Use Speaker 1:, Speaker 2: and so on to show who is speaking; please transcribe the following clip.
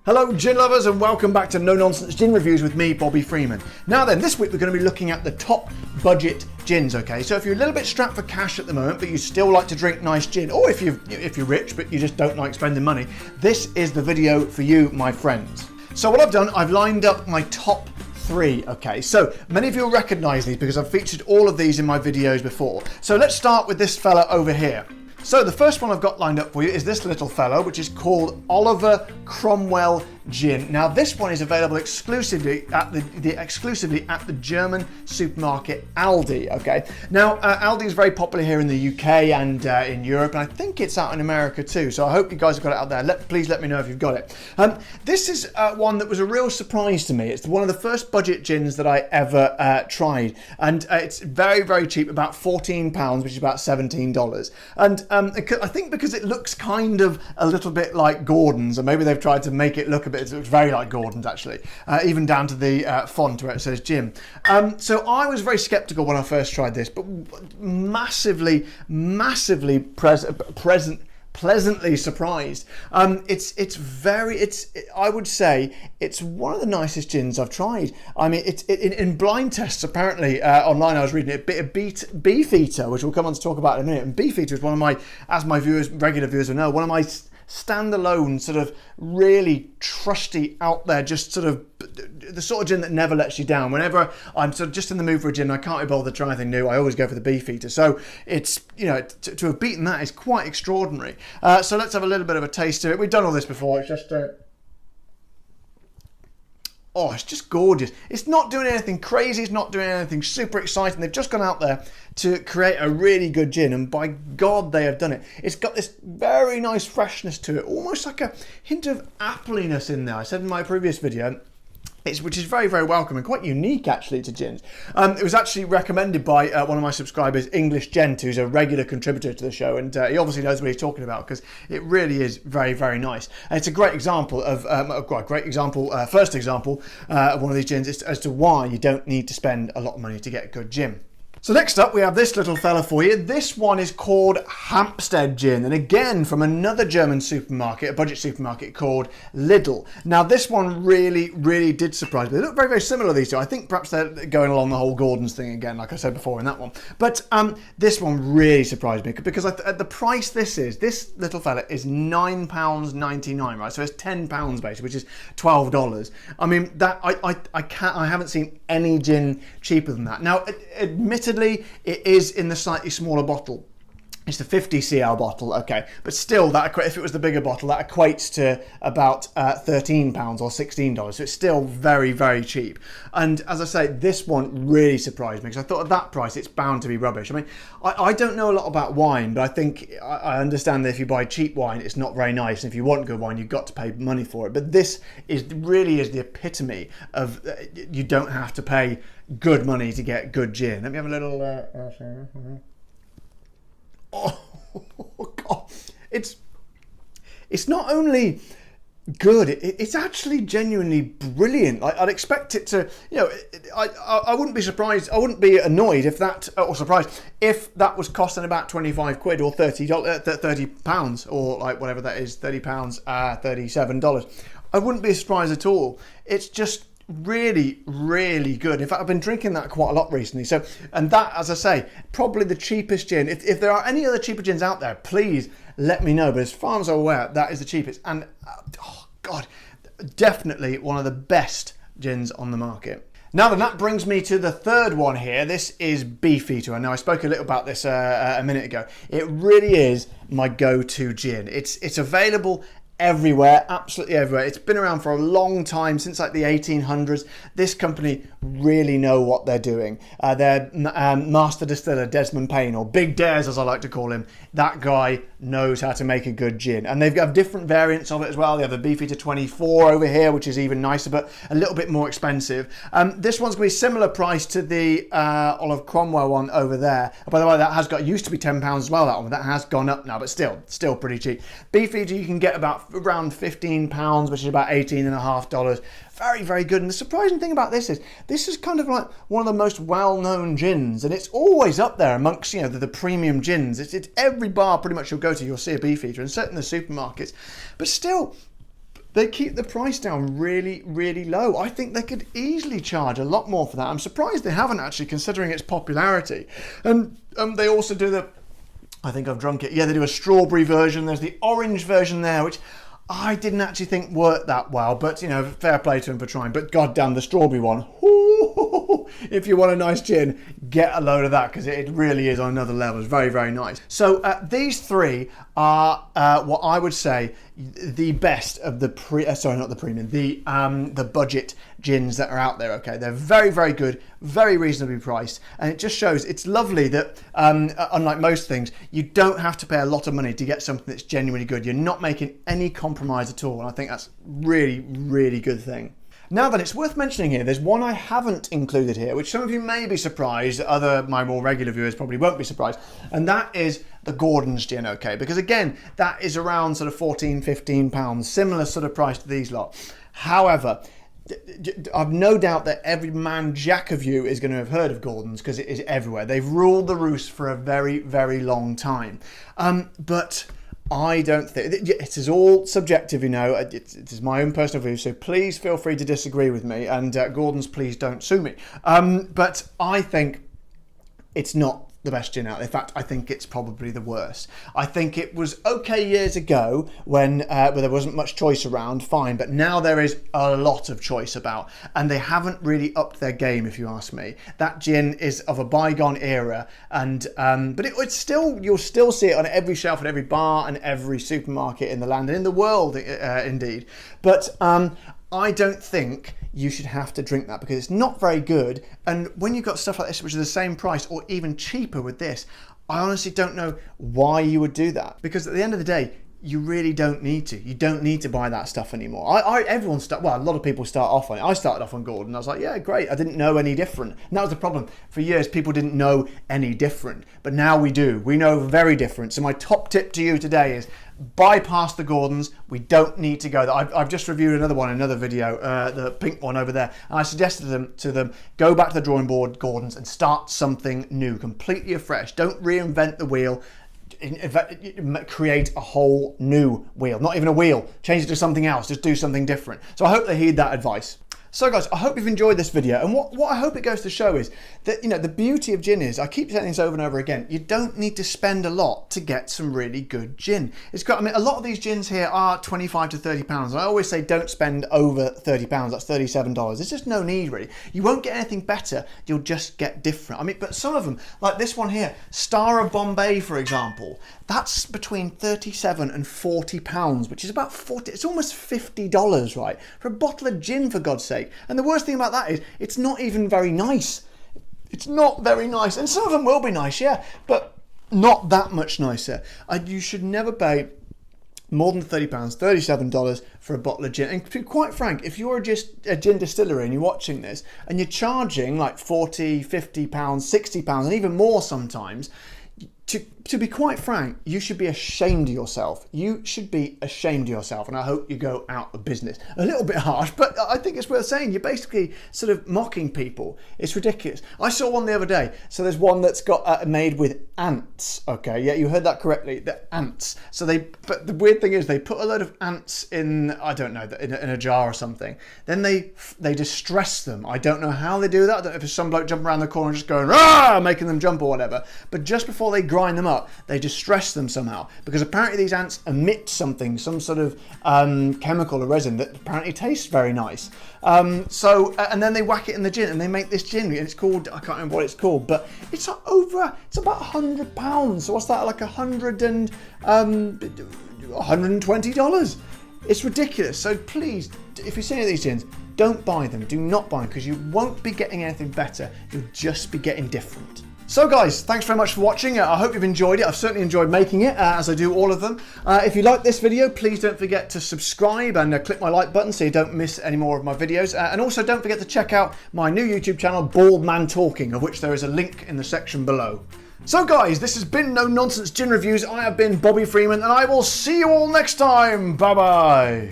Speaker 1: Hello gin lovers and welcome back to No Nonsense Gin Reviews with me, Bobby Freeman. Now then, this week we're going to be looking at the top budget gins, okay? So if you're a little bit strapped for cash at the moment, but you still like to drink nice gin, or if you're rich but you just don't like spending money, this is the video for you, my friends. So what I've done, I've lined up my top three, okay? So many of you will recognise these because I've featured all of these in my videos before. So let's start with this fella over here. So the first one I've got lined up for you is this little fellow, which is called Oliver Cromwell Gin. Now this one is available exclusively at the German supermarket Aldi. Okay. Now Aldi is very popular here in the UK and in Europe, and I think it's out in America too. So I hope you guys have got it out there. Please let me know if you've got it. This is one that was a real surprise to me. It's one of the first budget gins that I ever tried, and it's very, very cheap, about £14, which is about $17. And I think because it looks kind of a little bit like Gordon's, or maybe they've tried to make it look a bit. It looks very like Gordon's actually, even down to the font where it says Jim. So I was very sceptical when I first tried this, but massively pleasantly surprised. I would say it's one of the nicest gins I've tried. I mean, it's in blind tests apparently online. I was reading it, a bit of Beefeater, which we'll come on to talk about in a minute. And Beefeater is one of my, as my regular viewers will know, one of my standalone, sort of really trusty, out there, just sort of the sort of gin that never lets you down. Whenever I'm sort of just in the mood for a gin, I can't be bothered to try anything new, I always go for the Beefeater. So it's, you know, to have beaten that is quite extraordinary. So let's have a little bit of a taste of it. We've done all this before. It's just oh, it's just gorgeous. It's not doing anything crazy. It's not doing anything super exciting. They've just gone out there to create a really good gin, and by God, they have done it. It's got this very nice freshness to it, almost like a hint of appliness in there. I said in my previous video, which is very, very welcome and quite unique actually to gins. It was actually recommended by one of my subscribers, English Gent, who's a regular contributor to the show, and he obviously knows what he's talking about because it really is very, very nice. And it's a great example of first example of one of these gins as to why you don't need to spend a lot of money to get a good gin. So next up we have this little fella for you. This one is called Hampstead Gin, and again from another German supermarket, a budget supermarket called Lidl. Now this one really, really did surprise me. They look very, very similar, these two. I think perhaps they're going along the whole Gordon's thing again, like I said before in that one. But this one really surprised me because at the price this little fella is £9.99, right? So it's £10 basically, which is $12. I mean, that I haven't seen any gin cheaper than that. Now, admittedly, it is in the slightly smaller bottle. It's the 50 cl bottle, okay, but still, if it was the bigger bottle, that equates to about £13 or $16. So it's still very, very cheap. And as I say, this one really surprised me because I thought at that price, it's bound to be rubbish. I mean, I don't know a lot about wine, but I think I understand that if you buy cheap wine, it's not very nice. And if you want good wine, you've got to pay money for it. But this really is the epitome of you don't have to pay good money to get good gin. Let me have a little. Oh God! It's not only good; it's actually genuinely brilliant. I'd expect it to, you know, I wouldn't be surprised. I wouldn't be annoyed if that, or surprised if that was costing about 25 quid or £30, or like whatever that is, £30, $37. I wouldn't be surprised at all. It's just really, really good. In fact, I've been drinking that quite a lot recently. So, and that, as I say, probably the cheapest gin. If there are any other cheaper gins out there, please let me know. But as far as I'm aware, that is the cheapest. And oh God, definitely one of the best gins on the market. Now then, that brings me to the third one here. This is Beefeater. I know I spoke a little about this a minute ago. It really is my go-to gin. It's available everywhere, absolutely everywhere. It's been around for a long time, since like the 1800s. This company really know what they're doing. Their master distiller, Desmond Payne, or Big Des as I like to call him, that guy knows how to make a good gin. And they've got different variants of it as well. They have the Beefeater 24 over here, which is even nicer, but a little bit more expensive. This one's going to be similar price to the Oliver Cromwell one over there. By the way, that used to be £10 as well, that one. That has gone up now, but still pretty cheap. Beefeater you can get about around £15, which is about $18.50. Very, very good. And the surprising thing about this is kind of like one of the most well-known gins, and it's always up there amongst, you know, the premium gins. It's every bar pretty much you'll go to, you'll see a Beefeater, and certainly the supermarkets. But still, they keep the price down really, really low. I think they could easily charge a lot more for that. I'm surprised they haven't actually, considering its popularity. And they also do the, I think I've drunk it. Yeah, they do a strawberry version. There's the orange version there, which I didn't actually think worked that well, but you know, fair play to them for trying. But goddamn, the strawberry one, if you want a nice gin, get a load of that, because it really is on another level. It's very, very nice. So these three are what I would say the best of the the budget gins that are out there. Okay, they're very, very good, very reasonably priced, and it just shows it's lovely that unlike most things, you don't have to pay a lot of money to get something that's genuinely good. You're not making any compromise at all, and I think that's really, really good thing. Now then, it's worth mentioning here, there's one I haven't included here, which some of you may be surprised, my more regular viewers probably won't be surprised, and that is the Gordon's gin, okay? Because again, that is around sort of 14, 15 pounds, similar sort of price to these lot. However, I've no doubt that every man jack of you is going to have heard of Gordon's, because it is everywhere. They've ruled the roost for a very, very long time. But I don't think, it is all subjective, you know, it is my own personal view, so please feel free to disagree with me, and Gordon's, please don't sue me. But I think it's not the best gin out there. In fact, I think it's probably the worst. I think it was okay years ago when there wasn't much choice around, fine, but now there is a lot of choice about, and they haven't really upped their game, if you ask me. That gin is of a bygone era, and but it's still, you'll still see it on every shelf at every bar and every supermarket in the land and in the world, indeed. But I don't think you should have to drink that, because it's not very good. And when you've got stuff like this, which is the same price or even cheaper with this, I honestly don't know why you would do that, because at the end of the day, you really don't need to. You don't need to buy that stuff anymore. A lot of people start off on it. I started off on Gordon. I was like, yeah, great. I didn't know any different. And that was the problem. For years, people didn't know any different. But now we do. We know very different. So my top tip to you today is bypass the Gordons. We don't need to go there. I've just reviewed another one, another video, the pink one over there. And I suggested to them, go back to the drawing board, Gordons, and start something new, completely afresh. Don't reinvent the wheel. In fact, create a whole new wheel, not even a wheel, change it to something else, just do something different. So I hope they heed that advice. So guys, I hope you've enjoyed this video, and what I hope it goes to show is that, you know, the beauty of gin is, I keep saying this over and over again, you don't need to spend a lot to get some really good gin. It's got, I mean, a lot of these gins here are 25 to 30 pounds. And I always say don't spend over 30 pounds, that's $37. There's just no need really. You won't get anything better, you'll just get different. I mean, but some of them, like this one here, Star of Bombay, for example, that's between 37 and 40 pounds, which is about 40, it's almost $50, right? For a bottle of gin, for God's sake. And the worst thing about that is, it's not even very nice. It's not very nice. And some of them will be nice, yeah, but not that much nicer. You should never pay more than £30, $37 for a bottle of gin. And to be quite frank, if you're just a gin distillery and you're watching this, and you're charging like 40, 50 pounds, 60 pounds, and even more sometimes, to be quite frank, you should be ashamed of yourself. You should be ashamed of yourself, and I hope you go out of business. A little bit harsh, but I think it's worth saying. You're basically sort of mocking people. It's ridiculous. I saw one the other day. So there's one that's got made with ants. Okay, yeah, you heard that correctly. The ants. So but the weird thing is, they put a load of ants in, I don't know, in a jar or something. Then they distress them. I don't know how they do that. I don't know if it's some bloke jumping around the corner just going, "Rah!" making them jump or whatever. But just before they grind them up, they distress them somehow, because apparently these ants emit something, some sort of chemical or resin that apparently tastes very nice. And then they whack it in the gin and they make this gin, and it's called, I can't remember what it's called, but it's about £100. So what's that, like $120? It's ridiculous. So please, if you see any of these gins, don't buy them. Do not buy them, because you won't be getting anything better. You'll just be getting different. So guys, thanks very much for watching. I hope you've enjoyed it. I've certainly enjoyed making it, as I do all of them. If you like this video, please don't forget to subscribe and click my like button so you don't miss any more of my videos. And also don't forget to check out my new YouTube channel, Bald Man Talking, of which there is a link in the section below. So guys, this has been No Nonsense Gin Reviews. I have been Bobby Freeman, and I will see you all next time. Bye bye.